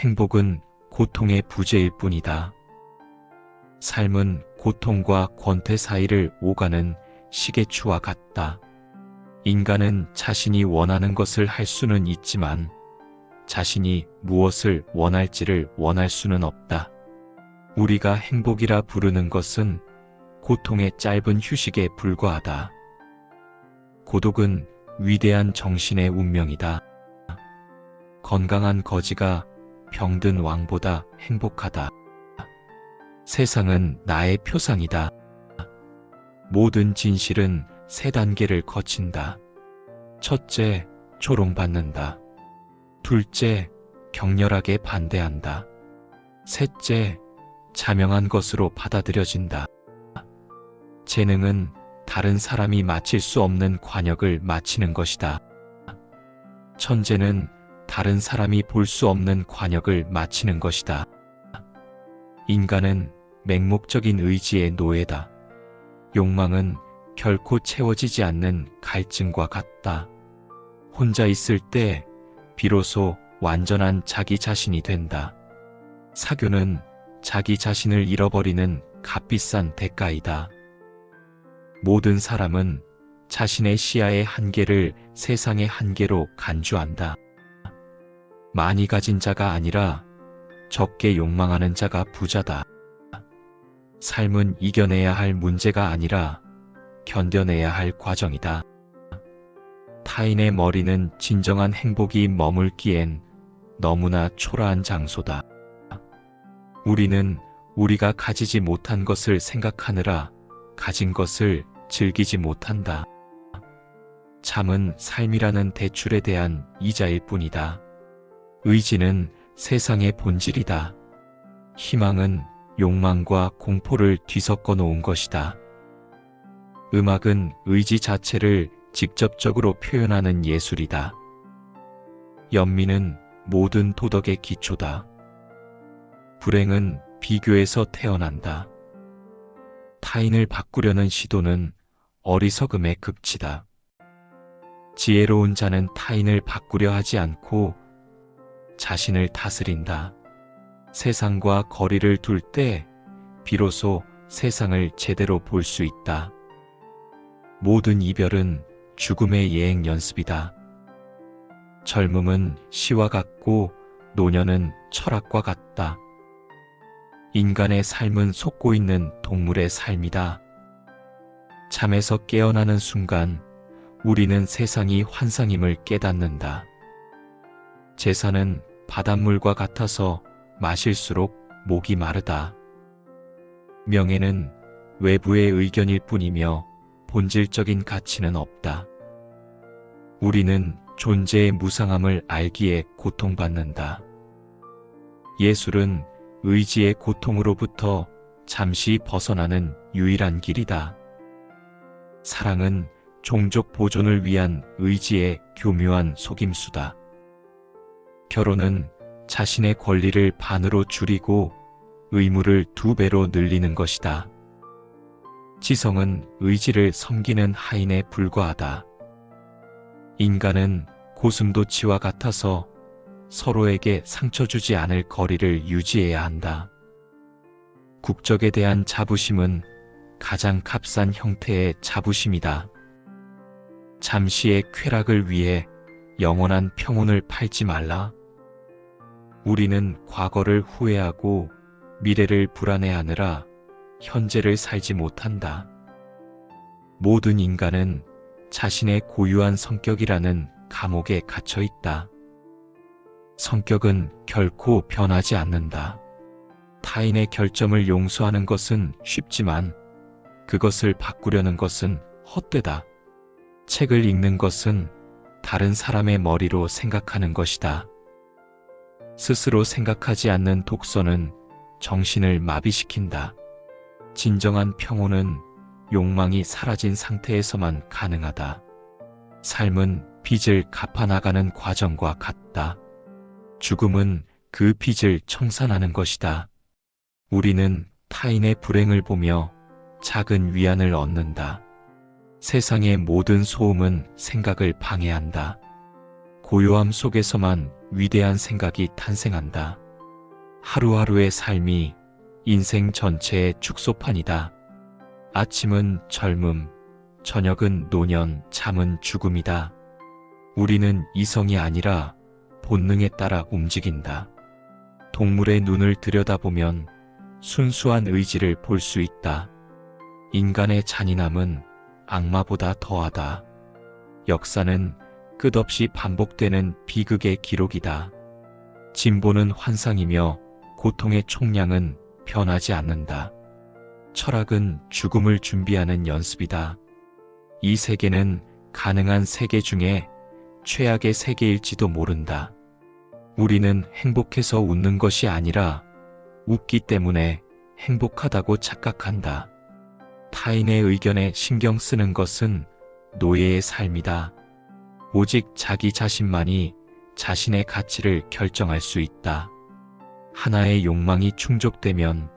행복은 고통의 부재일 뿐이다. 삶은 고통과 권태 사이를 오가는 시계추와 같다. 인간은 자신이 원하는 것을 할 수는 있지만 자신이 무엇을 원할지를 원할 수는 없다. 우리가 행복이라 부르는 것은 고통의 짧은 휴식에 불과하다. 고독은 위대한 정신의 운명이다. 건강한 거지가 병든 왕보다 행복하다. 세상은 나의 표상이다. 모든 진실은 세 단계를 거친다. 첫째, 조롱받는다. 둘째, 격렬하게 반대한다. 셋째, 자명한 것으로 받아들여진다. 재능은 다른 사람이 마칠 수 없는 관역을 마치는 것이다. 천재는 다른 사람이 볼 수 없는 관역을 마치는 것이다. 인간은 맹목적인 의지의 노예다. 욕망은 결코 채워지지 않는 갈증과 같다. 혼자 있을 때 비로소 완전한 자기 자신이 된다. 사교는 자기 자신을 잃어버리는 값비싼 대가이다. 모든 사람은 자신의 시야의 한계를 세상의 한계로 간주한다. 많이 가진 자가 아니라 적게 욕망하는 자가 부자다. 삶은 이겨내야 할 문제가 아니라 견뎌내야 할 과정이다. 타인의 머리는 진정한 행복이 머물기엔 너무나 초라한 장소다. 우리는 우리가 가지지 못한 것을 생각하느라 가진 것을 즐기지 못한다. 잠은 삶이라는 대출에 대한 이자일 뿐이다. 의지는 세상의 본질이다. 희망은 욕망과 공포를 뒤섞어 놓은 것이다. 음악은 의지 자체를 직접적으로 표현하는 예술이다. 연민은 모든 도덕의 기초다. 불행은 비교에서 태어난다. 타인을 바꾸려는 시도는 어리석음의 극치다. 지혜로운 자는 타인을 바꾸려 하지 않고 자신을 다스린다. 세상과 거리를 둘 때 비로소 세상을 제대로 볼 수 있다. 모든 이별은 죽음의 예행 연습이다. 젊음은 시와 같고 노년은 철학과 같다. 인간의 삶은 속고 있는 동물의 삶이다. 잠에서 깨어나는 순간 우리는 세상이 환상임을 깨닫는다. 재산은 바닷물과 같아서 마실수록 목이 마르다. 명예는 외부의 의견일 뿐이며 본질적인 가치는 없다. 우리는 존재의 무상함을 알기에 고통받는다. 예술은 의지의 고통으로부터 잠시 벗어나는 유일한 길이다. 사랑은 종족 보존을 위한 의지의 교묘한 속임수다. 결혼은 자신의 권리를 반으로 줄이고 의무를 2배로 늘리는 것이다. 지성은 의지를 섬기는 하인에 불과하다. 인간은 고슴도치와 같아서 서로에게 상처 주지 않을 거리를 유지해야 한다. 국적에 대한 자부심은 가장 값싼 형태의 자부심이다. 잠시의 쾌락을 위해 영원한 평온을 팔지 말라. 우리는 과거를 후회하고 미래를 불안해하느라 현재를 살지 못한다. 모든 인간은 자신의 고유한 성격이라는 감옥에 갇혀 있다. 성격은 결코 변하지 않는다. 타인의 결점을 용서하는 것은 쉽지만 그것을 바꾸려는 것은 헛되다. 책을 읽는 것은 다른 사람의 머리로 생각하는 것이다. 스스로 생각하지 않는 독서는 정신을 마비시킨다. 진정한 평온은 욕망이 사라진 상태에서만 가능하다. 삶은 빚을 갚아나가는 과정과 같다. 죽음은 그 빚을 청산하는 것이다. 우리는 타인의 불행을 보며 작은 위안을 얻는다. 세상의 모든 소음은 생각을 방해한다. 고요함 속에서만 위대한 생각이 탄생한다. 하루하루의 삶이 인생 전체의 축소판이다. 아침은 젊음, 저녁은 노년, 잠은 죽음이다. 우리는 이성이 아니라 본능에 따라 움직인다. 동물의 눈을 들여다보면 순수한 의지를 볼 수 있다. 인간의 잔인함은 악마보다 더하다. 역사는 끝없이 반복되는 비극의 기록이다. 진보는 환상이며 고통의 총량은 변하지 않는다. 철학은 죽음을 준비하는 연습이다. 이 세계는 가능한 세계 중에 최악의 세계일지도 모른다. 우리는 행복해서 웃는 것이 아니라 웃기 때문에 행복하다고 착각한다. 타인의 의견에 신경 쓰는 것은 노예의 삶이다. 오직 자기 자신만이 자신의 가치를 결정할 수 있다. 하나의 욕망이 충족되면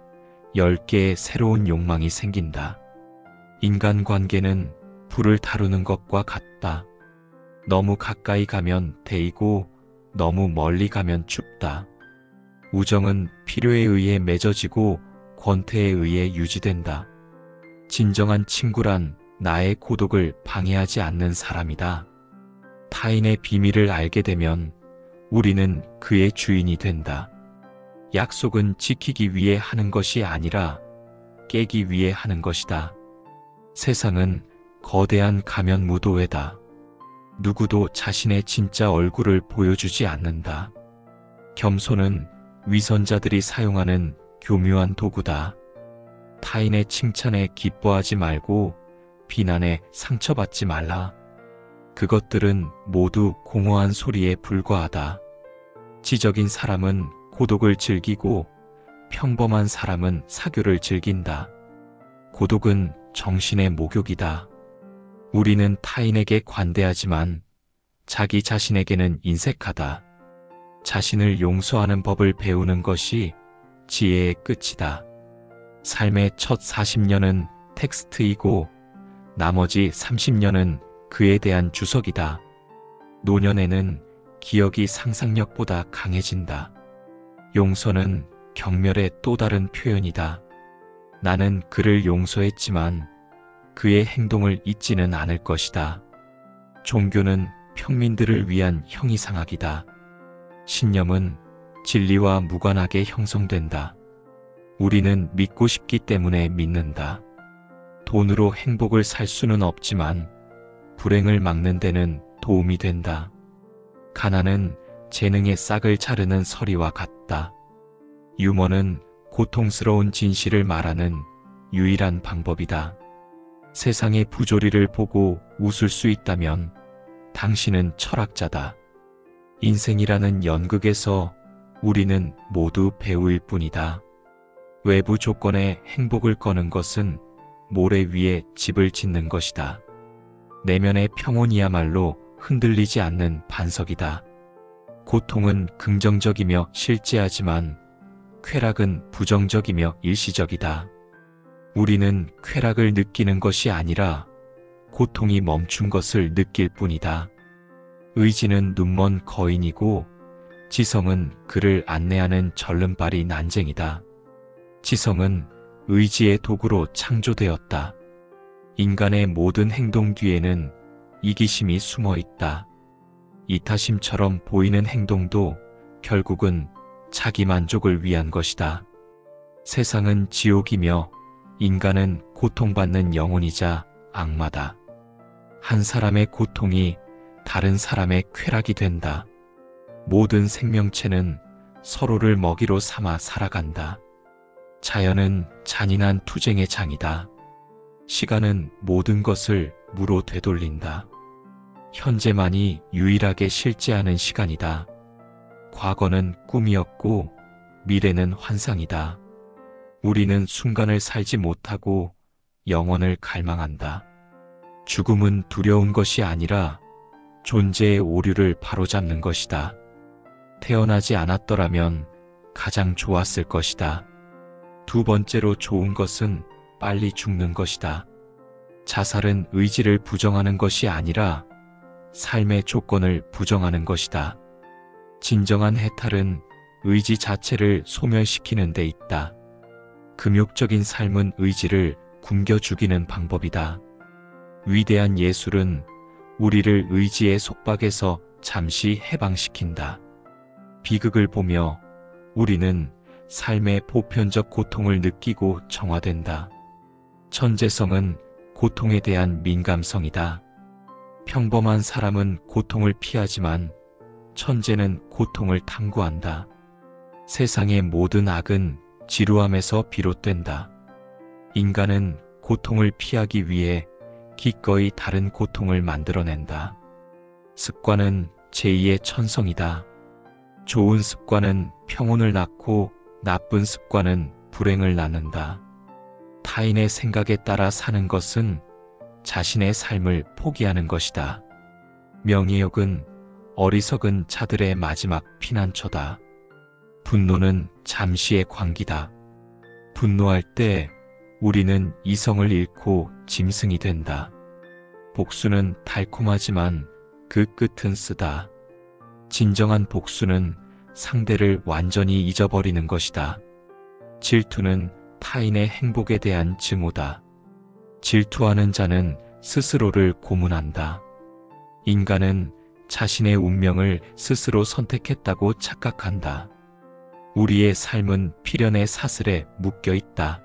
10개의 새로운 욕망이 생긴다. 인간관계는 불을 다루는 것과 같다. 너무 가까이 가면 데이고 너무 멀리 가면 춥다. 우정은 필요에 의해 맺어지고 권태에 의해 유지된다. 진정한 친구란 나의 고독을 방해하지 않는 사람이다. 타인의 비밀을 알게 되면 우리는 그의 주인이 된다. 약속은 지키기 위해 하는 것이 아니라 깨기 위해 하는 것이다. 세상은 거대한 가면 무도회다. 누구도 자신의 진짜 얼굴을 보여주지 않는다. 겸손은 위선자들이 사용하는 교묘한 도구다. 타인의 칭찬에 기뻐하지 말고 비난에 상처받지 말라. 그것들은 모두 공허한 소리에 불과하다. 지적인 사람은 고독을 즐기고 평범한 사람은 사교를 즐긴다. 고독은 정신의 목욕이다. 우리는 타인에게 관대하지만 자기 자신에게는 인색하다. 자신을 용서하는 법을 배우는 것이 지혜의 끝이다. 삶의 첫 40년은 텍스트이고 나머지 30년은 그에 대한 주석이다. 노년에는 기억이 상상력보다 강해진다. 용서는 경멸의 또 다른 표현이다. 나는 그를 용서했지만 그의 행동을 잊지는 않을 것이다. 종교는 평민들을 위한 형이상학이다. 신념은 진리와 무관하게 형성된다. 우리는 믿고 싶기 때문에 믿는다. 돈으로 행복을 살 수는 없지만 불행을 막는 데는 도움이 된다. 가난은 재능의 싹을 자르는 서리와 같다. 유머는 고통스러운 진실을 말하는 유일한 방법이다. 세상의 부조리를 보고 웃을 수 있다면 당신은 철학자다. 인생이라는 연극에서 우리는 모두 배우일 뿐이다. 외부 조건에 행복을 거는 것은 모래 위에 집을 짓는 것이다. 내면의 평온이야말로 흔들리지 않는 반석이다. 고통은 긍정적이며 실제하지만 쾌락은 부정적이며 일시적이다. 우리는 쾌락을 느끼는 것이 아니라 고통이 멈춘 것을 느낄 뿐이다. 의지는 눈먼 거인이고 지성은 그를 안내하는 절름발이 난쟁이다. 지성은 의지의 도구로 창조되었다. 인간의 모든 행동 뒤에는 이기심이 숨어 있다. 이타심처럼 보이는 행동도 결국은 자기 만족을 위한 것이다. 세상은 지옥이며 인간은 고통받는 영혼이자 악마다. 한 사람의 고통이 다른 사람의 쾌락이 된다. 모든 생명체는 서로를 먹이로 삼아 살아간다. 자연은 잔인한 투쟁의 장이다. 시간은 모든 것을 무로 되돌린다. 현재만이 유일하게 실제하는 시간이다. 과거는 꿈이었고 미래는 환상이다. 우리는 순간을 살지 못하고 영원을 갈망한다. 죽음은 두려운 것이 아니라 존재의 오류를 바로잡는 것이다. 태어나지 않았더라면 가장 좋았을 것이다. 두 번째로 좋은 것은 빨리 죽는 것이다. 자살은 의지를 부정하는 것이 아니라 삶의 조건을 부정하는 것이다. 진정한 해탈은 의지 자체를 소멸시키는 데 있다. 금욕적인 삶은 의지를 굶겨 죽이는 방법이다. 위대한 예술은 우리를 의지의 속박에서 잠시 해방시킨다. 비극을 보며 우리는 삶의 보편적 고통을 느끼고 정화된다. 천재성은 고통에 대한 민감성이다. 평범한 사람은 고통을 피하지만 천재는 고통을 탐구한다. 세상의 모든 악은 지루함에서 비롯된다. 인간은 고통을 피하기 위해 기꺼이 다른 고통을 만들어낸다. 습관은 제2의 천성이다. 좋은 습관은 평온을 낳고 나쁜 습관은 불행을 낳는다. 타인의 생각에 따라 사는 것은 자신의 삶을 포기하는 것이다. 명예욕은 어리석은 자들의 마지막 피난처다. 분노는 잠시의 광기다. 분노할 때 우리는 이성을 잃고 짐승이 된다. 복수는 달콤하지만 그 끝은 쓰다. 진정한 복수는 상대를 완전히 잊어버리는 것이다. 질투는 타인의 행복에 대한 증오다. 질투하는 자는 스스로를 고문한다. 인간은 자신의 운명을 스스로 선택했다고 착각한다. 우리의 삶은 필연의 사슬에 묶여 있다.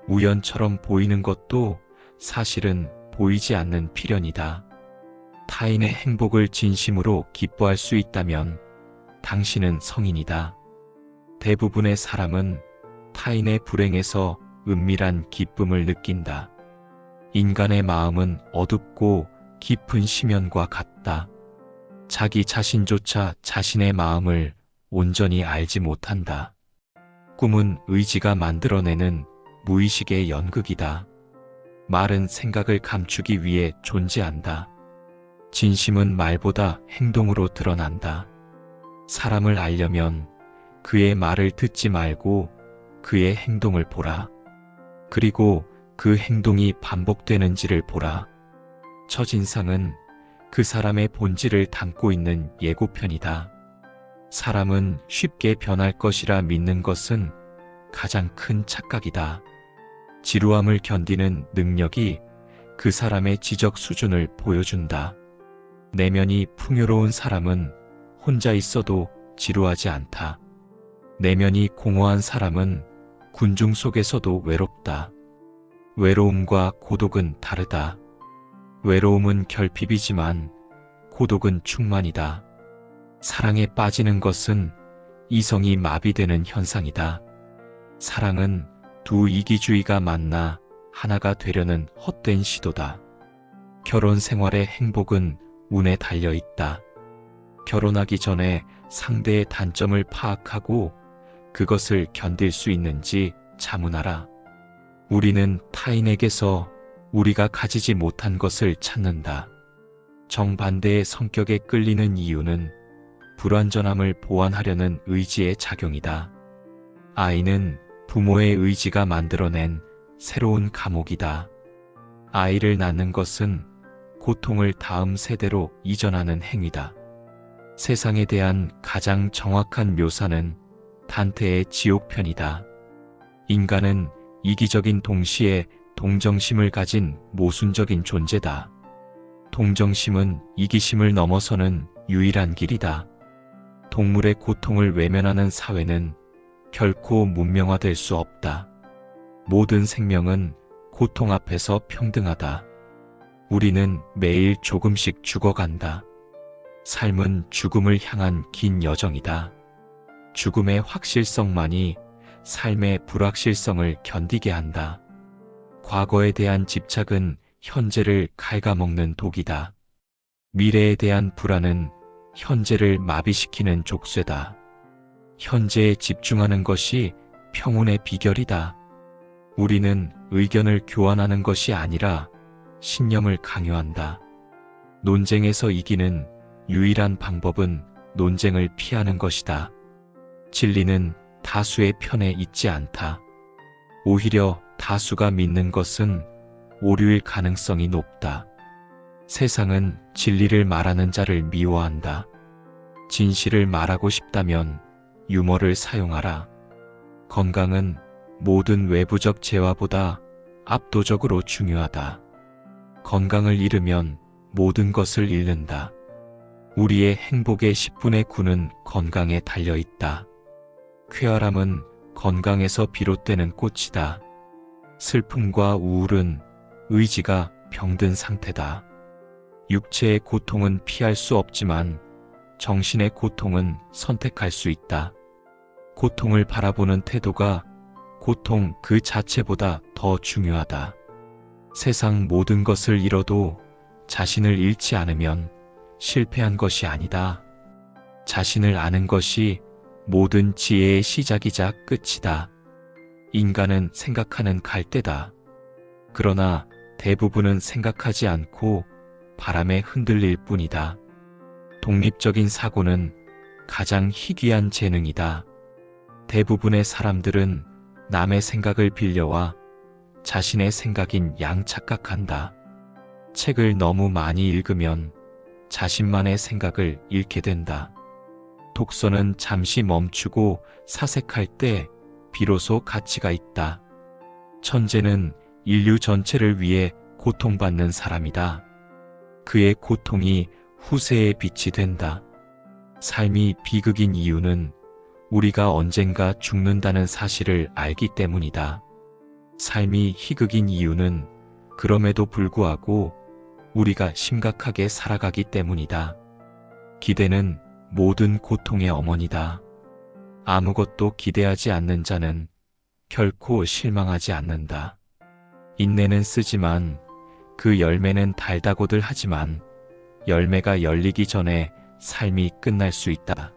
우연처럼 보이는 것도 사실은 보이지 않는 필연이다. 타인의 행복을 진심으로 기뻐할 수 있다면 당신은 성인이다. 대부분의 사람은 타인의 불행에서 은밀한 기쁨을 느낀다. 인간의 마음은 어둡고 깊은 심연과 같다. 자기 자신조차 자신의 마음을 온전히 알지 못한다. 꿈은 의지가 만들어내는 무의식의 연극이다. 말은 생각을 감추기 위해 존재한다. 진심은 말보다 행동으로 드러난다. 사람을 알려면 그의 말을 듣지 말고 그의 행동을 보라. 그리고 그 행동이 반복되는지를 보라. 첫인상은 그 사람의 본질을 담고 있는 예고편이다. 사람은 쉽게 변할 것이라 믿는 것은 가장 큰 착각이다. 지루함을 견디는 능력이 그 사람의 지적 수준을 보여준다. 내면이 풍요로운 사람은 혼자 있어도 지루하지 않다. 내면이 공허한 사람은 군중 속에서도 외롭다. 외로움과 고독은 다르다. 외로움은 결핍이지만 고독은 충만이다. 사랑에 빠지는 것은 이성이 마비되는 현상이다. 사랑은 두 이기주의가 만나 하나가 되려는 헛된 시도다. 결혼 생활의 행복은 운에 달려 있다. 결혼하기 전에 상대의 단점을 파악하고 그것을 견딜 수 있는지 자문하라. 우리는 타인에게서 우리가 가지지 못한 것을 찾는다. 정반대의 성격에 끌리는 이유는 불완전함을 보완하려는 의지의 작용이다. 아이는 부모의 의지가 만들어낸 새로운 감옥이다. 아이를 낳는 것은 고통을 다음 세대로 이전하는 행위다. 세상에 대한 가장 정확한 묘사는 단테의 지옥편이다. 인간은 이기적인 동시에 동정심을 가진 모순적인 존재다. 동정심은 이기심을 넘어서는 유일한 길이다. 동물의 고통을 외면하는 사회는 결코 문명화될 수 없다. 모든 생명은 고통 앞에서 평등하다. 우리는 매일 조금씩 죽어간다. 삶은 죽음을 향한 긴 여정이다. 죽음의 확실성만이 삶의 불확실성을 견디게 한다. 과거에 대한 집착은 현재를 갉아먹는 독이다. 미래에 대한 불안은 현재를 마비시키는 족쇄다. 현재에 집중하는 것이 평온의 비결이다. 우리는 의견을 교환하는 것이 아니라 신념을 강요한다. 논쟁에서 이기는 유일한 방법은 논쟁을 피하는 것이다. 진리는 다수의 편에 있지 않다. 오히려 다수가 믿는 것은 오류일 가능성이 높다. 세상은 진리를 말하는 자를 미워한다. 진실을 말하고 싶다면 유머를 사용하라. 건강은 모든 외부적 재화보다 압도적으로 중요하다. 건강을 잃으면 모든 것을 잃는다. 우리의 행복의 10분의 9는 건강에 달려 있다. 쾌활함은 건강에서 비롯되는 꽃이다. 슬픔과 우울은 의지가 병든 상태다. 육체의 고통은 피할 수 없지만 정신의 고통은 선택할 수 있다. 고통을 바라보는 태도가 고통 그 자체보다 더 중요하다. 세상 모든 것을 잃어도 자신을 잃지 않으면 실패한 것이 아니다. 자신을 아는 것이 모든 지혜의 시작이자 끝이다. 인간은 생각하는 갈대다. 그러나 대부분은 생각하지 않고 바람에 흔들릴 뿐이다. 독립적인 사고는 가장 희귀한 재능이다. 대부분의 사람들은 남의 생각을 빌려와 자신의 생각인 양 착각한다. 책을 너무 많이 읽으면 자신만의 생각을 잃게 된다. 독서는 잠시 멈추고 사색할 때 비로소 가치가 있다. 천재는 인류 전체를 위해 고통받는 사람이다. 그의 고통이 후세의 빛이 된다. 삶이 비극인 이유는 우리가 언젠가 죽는다는 사실을 알기 때문이다. 삶이 희극인 이유는 그럼에도 불구하고 우리가 심각하게 살아가기 때문이다. 기대는 모든 고통의 어머니다. 아무것도 기대하지 않는 자는 결코 실망하지 않는다. 인내는 쓰지만 그 열매는 달다고들 하지만 열매가 열리기 전에 삶이 끝날 수 있다.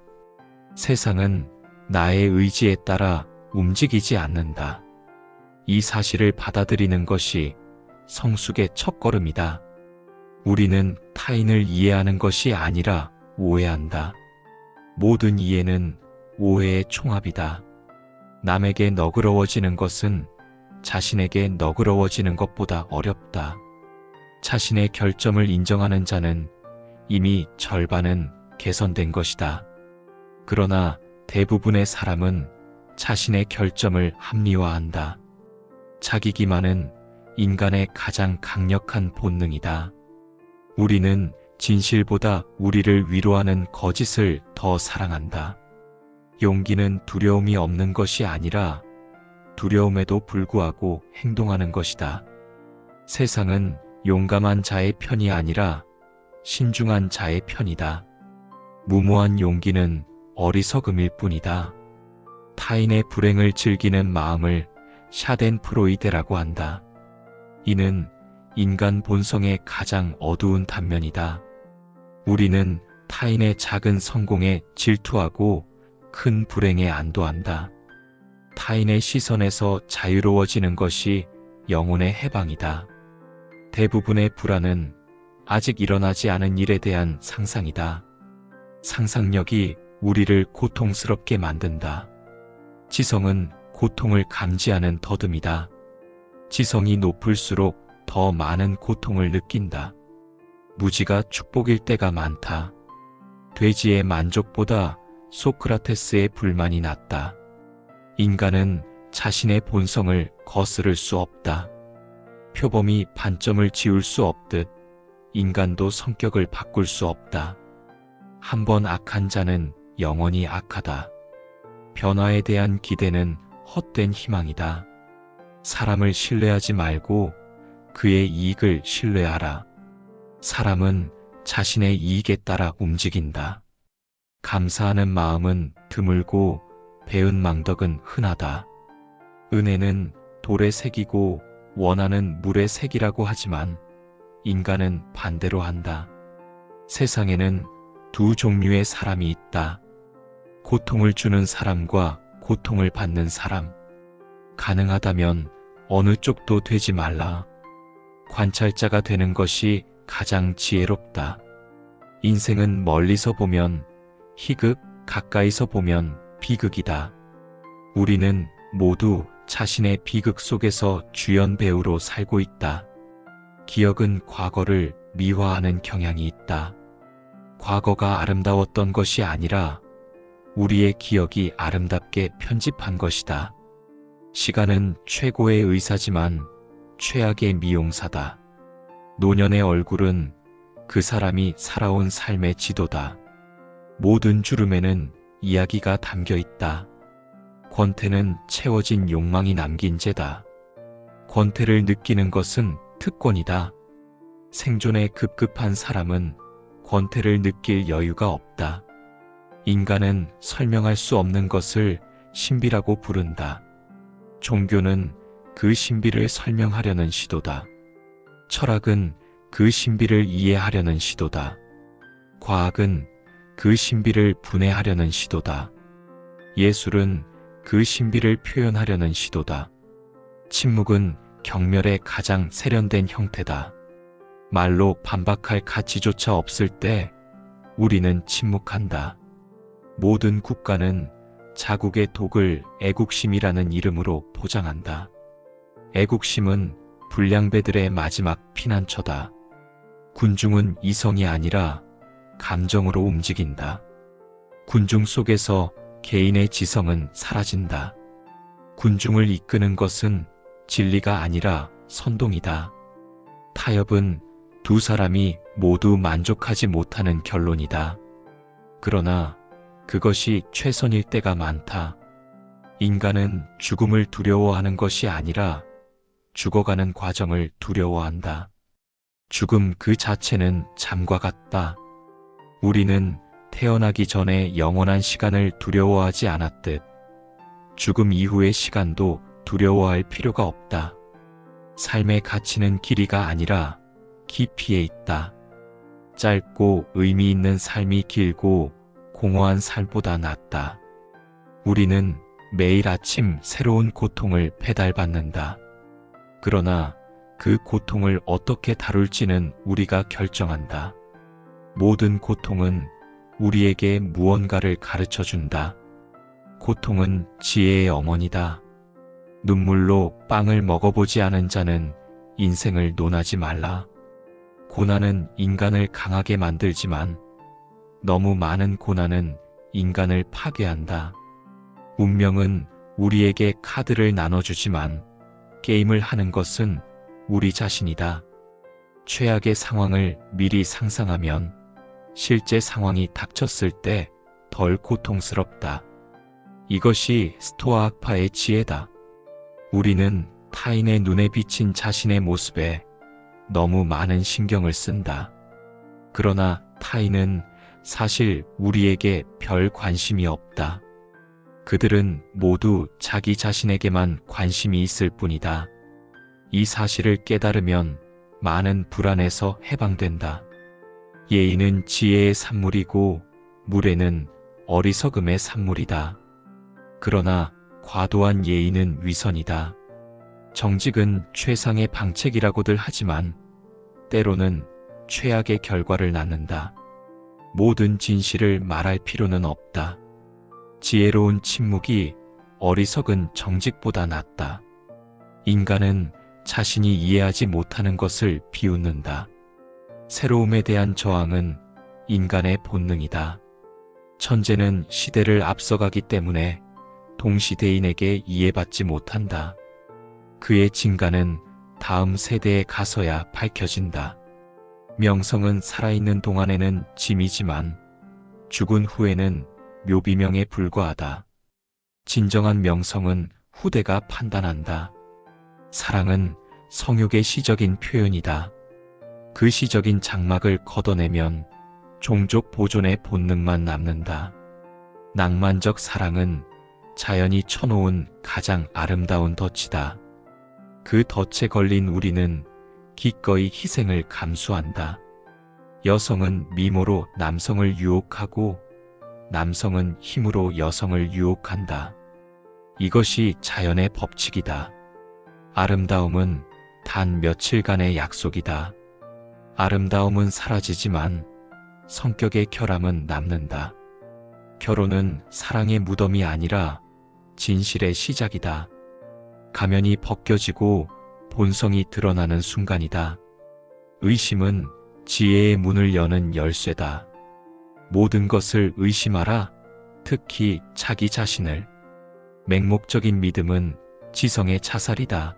세상은 나의 의지에 따라 움직이지 않는다. 이 사실을 받아들이는 것이 성숙의 첫걸음이다. 우리는 타인을 이해하는 것이 아니라 오해한다. 모든 이해는 오해의 총합이다. 남에게 너그러워지는 것은 자신에게 너그러워지는 것보다 어렵다. 자신의 결점을 인정하는 자는 이미 절반은 개선된 것이다. 그러나 대부분의 사람은 자신의 결점을 합리화한다. 자기 기만은 인간의 가장 강력한 본능이다. 우리는 진실보다 우리를 위로하는 거짓을 더 사랑한다. 용기는 두려움이 없는 것이 아니라 두려움에도 불구하고 행동하는 것이다. 세상은 용감한 자의 편이 아니라 신중한 자의 편이다. 무모한 용기는 어리석음일 뿐이다. 타인의 불행을 즐기는 마음을 샤덴프로이데라고 한다. 이는 인간 본성의 가장 어두운 단면이다. 우리는 타인의 작은 성공에 질투하고 큰 불행에 안도한다. 타인의 시선에서 자유로워지는 것이 영혼의 해방이다. 대부분의 불안은 아직 일어나지 않은 일에 대한 상상이다. 상상력이 우리를 고통스럽게 만든다. 지성은 고통을 감지하는 더듬이다. 지성이 높을수록 더 많은 고통을 느낀다. 무지가 축복일 때가 많다. 돼지의 만족보다 소크라테스의 불만이 낫다. 인간은 자신의 본성을 거스를 수 없다. 표범이 반점을 지울 수 없듯 인간도 성격을 바꿀 수 없다. 한 번 악한 자는 영원히 악하다. 변화에 대한 기대는 헛된 희망이다. 사람을 신뢰하지 말고 그의 이익을 신뢰하라. 사람은 자신의 이익에 따라 움직인다. 감사하는 마음은 드물고 배은 망덕은 흔하다. 은혜는 돌의 색이고 원하는 물의 색이라고 하지만 인간은 반대로 한다. 세상에는 두 종류의 사람이 있다. 고통을 주는 사람과 고통을 받는 사람. 가능하다면 어느 쪽도 되지 말라. 관찰자가 되는 것이 가장 지혜롭다. 인생은 멀리서 보면 희극, 가까이서 보면 비극이다. 우리는 모두 자신의 비극 속에서 주연 배우로 살고 있다. 기억은 과거를 미화하는 경향이 있다. 과거가 아름다웠던 것이 아니라 우리의 기억이 아름답게 편집한 것이다. 시간은 최고의 의사지만 최악의 미용사다. 노년의 얼굴은 그 사람이 살아온 삶의 지도다. 모든 주름에는 이야기가 담겨 있다. 권태는 채워진 욕망이 남긴 죄다. 권태를 느끼는 것은 특권이다. 생존에 급급한 사람은 권태를 느낄 여유가 없다. 인간은 설명할 수 없는 것을 신비라고 부른다. 종교는 그 신비를 설명하려는 시도다. 철학은 그 신비를 이해하려는 시도다. 과학은 그 신비를 분해하려는 시도다. 예술은 그 신비를 표현하려는 시도다. 침묵은 경멸의 가장 세련된 형태다. 말로 반박할 가치조차 없을 때 우리는 침묵한다. 모든 국가는 자국의 독을 애국심이라는 이름으로 포장한다. 애국심은 불량배들의 마지막 피난처다. 군중은 이성이 아니라 감정으로 움직인다. 군중 속에서 개인의 지성은 사라진다. 군중을 이끄는 것은 진리가 아니라 선동이다. 타협은 두 사람이 모두 만족하지 못하는 결론이다. 그러나 그것이 최선일 때가 많다. 인간은 죽음을 두려워하는 것이 아니라 죽어가는 과정을 두려워한다. 죽음 그 자체는 잠과 같다. 우리는 태어나기 전에 영원한 시간을 두려워하지 않았듯 죽음 이후의 시간도 두려워할 필요가 없다. 삶의 가치는 길이가 아니라 깊이에 있다. 짧고 의미 있는 삶이 길고 공허한 삶보다 낫다. 우리는 매일 아침 새로운 고통을 배달받는다. 그러나 그 고통을 어떻게 다룰지는 우리가 결정한다. 모든 고통은 우리에게 무언가를 가르쳐준다. 고통은 지혜의 어머니다. 눈물로 빵을 먹어보지 않은 자는 인생을 논하지 말라. 고난은 인간을 강하게 만들지만 너무 많은 고난은 인간을 파괴한다. 운명은 우리에게 카드를 나눠주지만 게임을 하는 것은 우리 자신이다. 최악의 상황을 미리 상상하면 실제 상황이 닥쳤을 때 덜 고통스럽다. 이것이 스토아 학파의 지혜다. 우리는 타인의 눈에 비친 자신의 모습에 너무 많은 신경을 쓴다. 그러나 타인은 사실 우리에게 별 관심이 없다. 그들은 모두 자기 자신에게만 관심이 있을 뿐이다. 이 사실을 깨달으면 많은 불안에서 해방된다. 예의는 지혜의 산물이고 무례는 어리석음의 산물이다. 그러나 과도한 예의는 위선이다. 정직은 최상의 방책이라고들 하지만 때로는 최악의 결과를 낳는다. 모든 진실을 말할 필요는 없다. 지혜로운 침묵이 어리석은 정직보다 낫다. 인간은 자신이 이해하지 못하는 것을 비웃는다. 새로움에 대한 저항은 인간의 본능이다. 천재는 시대를 앞서가기 때문에 동시대인에게 이해받지 못한다. 그의 진가는 다음 세대에 가서야 밝혀진다. 명성은 살아있는 동안에는 짐이지만 죽은 후에는 묘비명에 불과하다. 진정한 명성은 후대가 판단한다. 사랑은 성욕의 시적인 표현이다. 그 시적인 장막을 걷어내면 종족 보존의 본능만 남는다. 낭만적 사랑은 자연이 쳐놓은 가장 아름다운 덫이다. 그 덫에 걸린 우리는 기꺼이 희생을 감수한다. 여성은 미모로 남성을 유혹하고 남성은 힘으로 여성을 유혹한다. 이것이 자연의 법칙이다. 아름다움은 단 며칠간의 약속이다. 아름다움은 사라지지만 성격의 결함은 남는다. 결혼은 사랑의 무덤이 아니라 진실의 시작이다. 가면이 벗겨지고 본성이 드러나는 순간이다. 의심은 지혜의 문을 여는 열쇠다. 모든 것을 의심하라. 특히 자기 자신을. 맹목적인 믿음은 지성의 자살이다.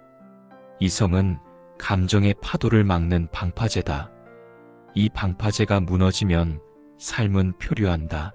이성은 감정의 파도를 막는 방파제다. 이 방파제가 무너지면 삶은 표류한다.